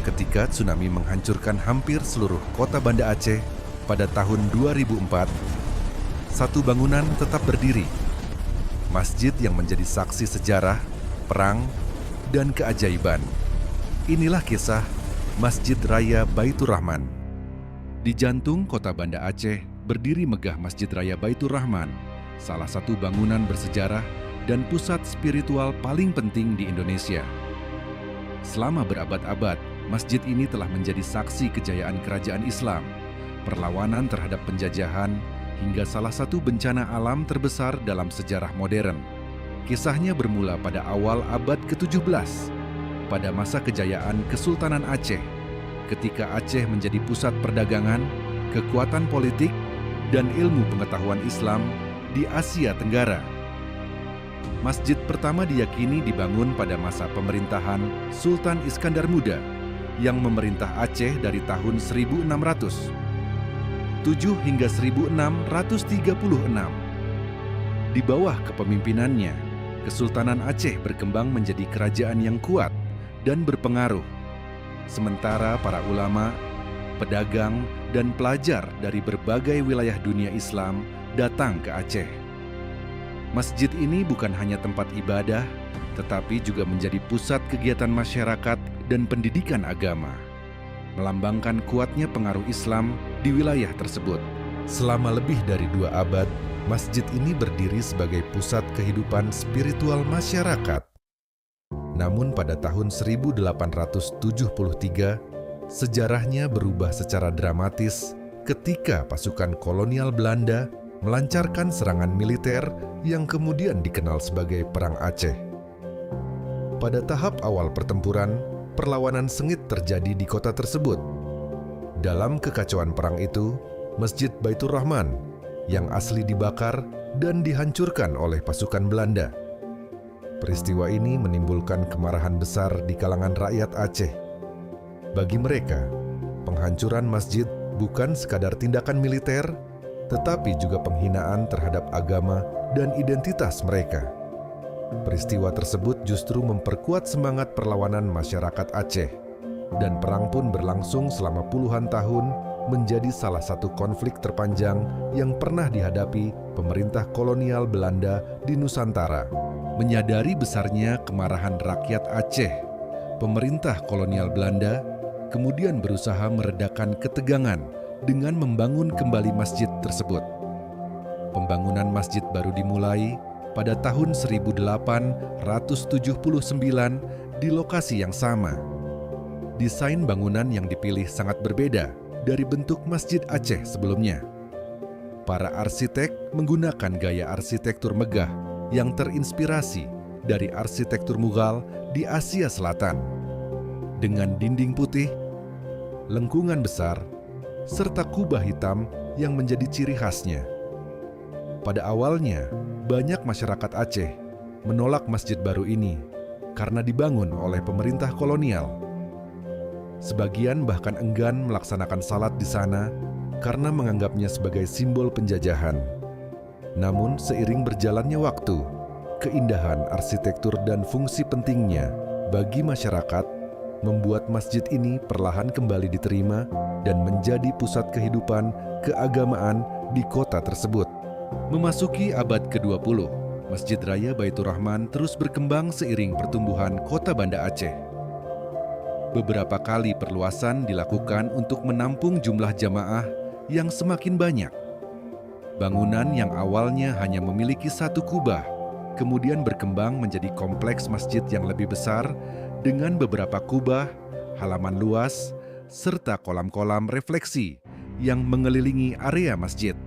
ketika tsunami menghancurkan hampir seluruh kota Banda Aceh pada tahun 2004, satu bangunan tetap berdiri. Masjid yang menjadi saksi sejarah, perang, dan keajaiban. Inilah kisah Masjid Raya Baitur Rahman. Di jantung kota Banda Aceh berdiri megah Masjid Raya Baitur Rahman, salah satu bangunan bersejarah dan pusat spiritual paling penting di Indonesia. Selama berabad-abad, masjid ini telah menjadi saksi kejayaan kerajaan Islam, perlawanan terhadap penjajahan, hingga salah satu bencana alam terbesar dalam sejarah modern. Kisahnya bermula pada awal abad ke-17, pada masa kejayaan Kesultanan Aceh, ketika Aceh menjadi pusat perdagangan, kekuatan politik, dan ilmu pengetahuan Islam di Asia Tenggara. Masjid pertama diyakini dibangun pada masa pemerintahan Sultan Iskandar Muda yang memerintah Aceh dari tahun 1607 hingga 1636. Di bawah kepemimpinannya, Kesultanan Aceh berkembang menjadi kerajaan yang kuat dan berpengaruh. Sementara para ulama, pedagang, dan pelajar dari berbagai wilayah dunia Islam datang ke Aceh. Masjid ini bukan hanya tempat ibadah, tetapi juga menjadi pusat kegiatan masyarakat dan pendidikan agama, melambangkan kuatnya pengaruh Islam di wilayah tersebut. Selama lebih dari 2 abad, masjid ini berdiri sebagai pusat kehidupan spiritual masyarakat. Namun pada tahun 1873, sejarahnya berubah secara dramatis ketika pasukan kolonial Belanda melancarkan serangan militer yang kemudian dikenal sebagai Perang Aceh. Pada tahap awal pertempuran, perlawanan sengit terjadi di kota tersebut. Dalam kekacauan perang itu, Masjid Baitur Rahman yang asli dibakar dan dihancurkan oleh pasukan Belanda. Peristiwa ini menimbulkan kemarahan besar di kalangan rakyat Aceh. Bagi mereka, penghancuran masjid bukan sekadar tindakan militer, tetapi juga penghinaan terhadap agama dan identitas mereka. Peristiwa tersebut justru memperkuat semangat perlawanan masyarakat Aceh, dan perang pun berlangsung selama puluhan tahun, menjadi salah satu konflik terpanjang yang pernah dihadapi pemerintah kolonial Belanda di Nusantara. Menyadari besarnya kemarahan rakyat Aceh, pemerintah kolonial Belanda kemudian berusaha meredakan ketegangan dengan membangun kembali masjid tersebut. Pembangunan masjid baru dimulai pada tahun 1879 di lokasi yang sama. Desain bangunan yang dipilih sangat berbeda dari bentuk masjid Aceh sebelumnya. Para arsitek menggunakan gaya arsitektur megah yang terinspirasi dari arsitektur Mughal di Asia Selatan. Dengan dinding putih, lengkungan besar, serta kubah hitam yang menjadi ciri khasnya. Pada awalnya, banyak masyarakat Aceh menolak masjid baru ini karena dibangun oleh pemerintah kolonial. Sebagian bahkan enggan melaksanakan salat di sana karena menganggapnya sebagai simbol penjajahan. Namun seiring berjalannya waktu, keindahan arsitektur dan fungsi pentingnya bagi masyarakat membuat masjid ini perlahan kembali diterima dan menjadi pusat kehidupan keagamaan di kota tersebut. Memasuki abad ke-20, Masjid Raya Baitur Rahman terus berkembang seiring pertumbuhan kota Banda Aceh. Beberapa kali perluasan dilakukan untuk menampung jumlah jamaah yang semakin banyak. Bangunan yang awalnya hanya memiliki satu kubah, kemudian berkembang menjadi kompleks masjid yang lebih besar dengan beberapa kubah, halaman luas, serta kolam-kolam refleksi yang mengelilingi area masjid.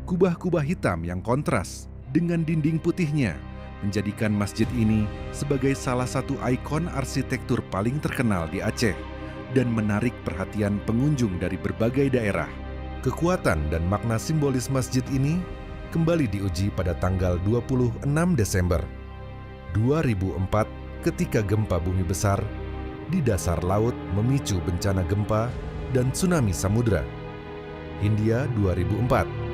Kubah-kubah hitam yang kontras dengan dinding putihnya menjadikan masjid ini sebagai salah satu ikon arsitektur paling terkenal di Aceh dan menarik perhatian pengunjung dari berbagai daerah. Kekuatan dan makna simbolis masjid ini kembali diuji pada tanggal 26 Desember 2004 ketika gempa bumi besar di dasar laut memicu bencana gempa dan tsunami samudra. Hindia 2004.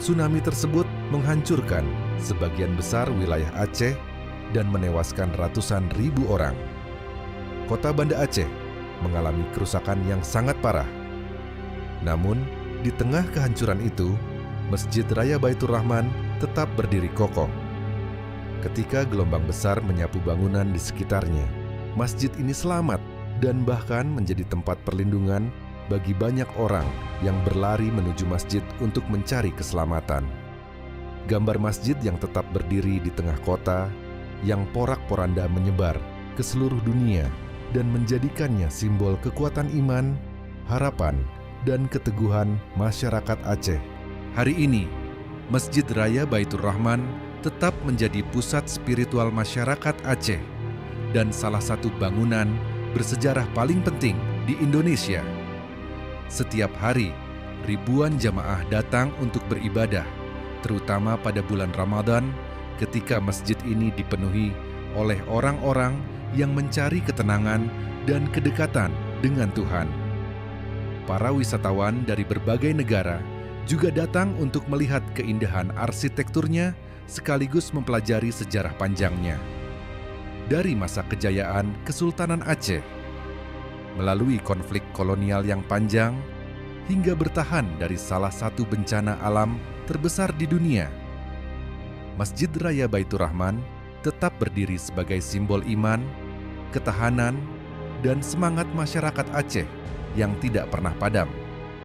Tsunami tersebut menghancurkan sebagian besar wilayah Aceh dan menewaskan ratusan ribu orang. Kota Banda Aceh mengalami kerusakan yang sangat parah. Namun, di tengah kehancuran itu, Masjid Raya Baitur Rahman tetap berdiri kokoh. Ketika gelombang besar menyapu bangunan di sekitarnya, masjid ini selamat dan bahkan menjadi tempat perlindungan bagi banyak orang yang berlari menuju masjid untuk mencari keselamatan. Gambar masjid yang tetap berdiri di tengah kota, yang porak-poranda menyebar ke seluruh dunia dan menjadikannya simbol kekuatan iman, harapan, dan keteguhan masyarakat Aceh. Hari ini, Masjid Raya Baitur Rahman tetap menjadi pusat spiritual masyarakat Aceh dan salah satu bangunan bersejarah paling penting di Indonesia. Setiap hari, ribuan jamaah datang untuk beribadah, terutama pada bulan Ramadan ketika masjid ini dipenuhi oleh orang-orang yang mencari ketenangan dan kedekatan dengan Tuhan. Para wisatawan dari berbagai negara juga datang untuk melihat keindahan arsitekturnya sekaligus mempelajari sejarah panjangnya. Dari masa kejayaan Kesultanan Aceh, melalui konflik kolonial yang panjang, hingga bertahan dari salah satu bencana alam terbesar di dunia, Masjid Raya Baitur Rahman tetap berdiri sebagai simbol iman, ketahanan, dan semangat masyarakat Aceh yang tidak pernah padam.